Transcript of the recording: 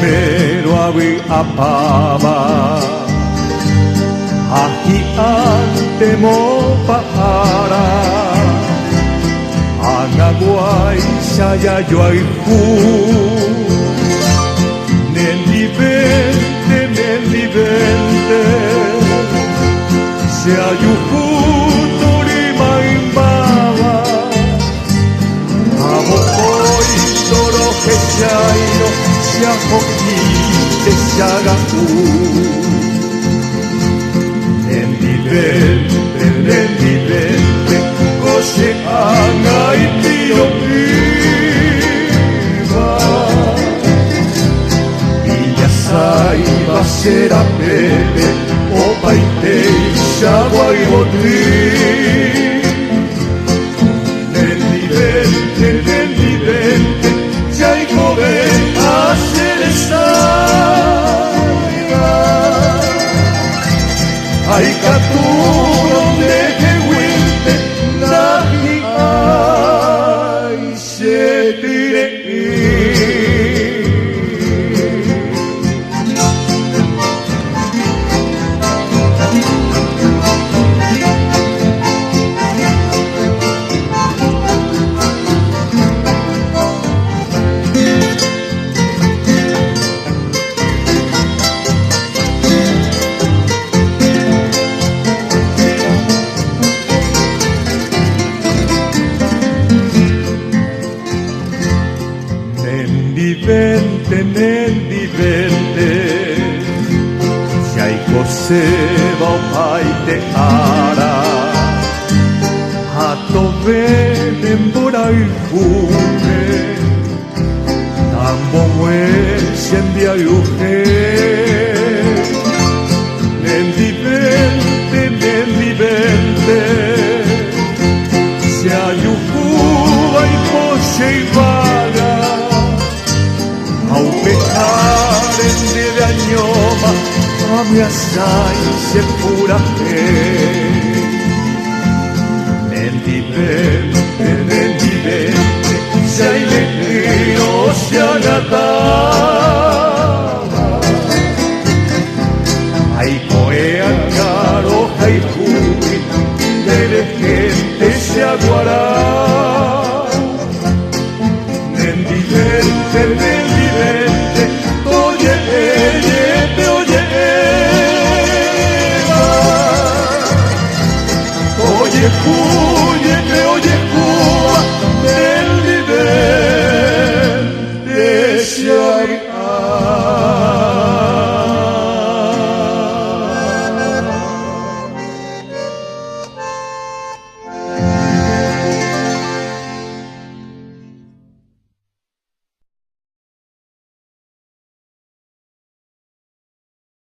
pero había apaba aquí ante mo pahara Anaguay sayayo ay hu Nendi vente se ayuhu torima imbaba Abokoy toro hechairo se ajokite se agahu Nendi vente Koshe angai tiro viva Villa saiba será pepe Opa y teixa guaibotí Nendi vente Jaiko ven a ser saiba Ay katuro deje winte Nahi ay se tire Nendi vente Jaiko seba opaite ara Hato venen borai fume Tambo muen sendia yuge Nendi vente Se ayuhu ay poche y vaga Au pecaren de dañoma a mi asai se pura fe Nendi vente se hay lejero se agataba Ay coea caro hay jubi de gente se aguará Nendi vente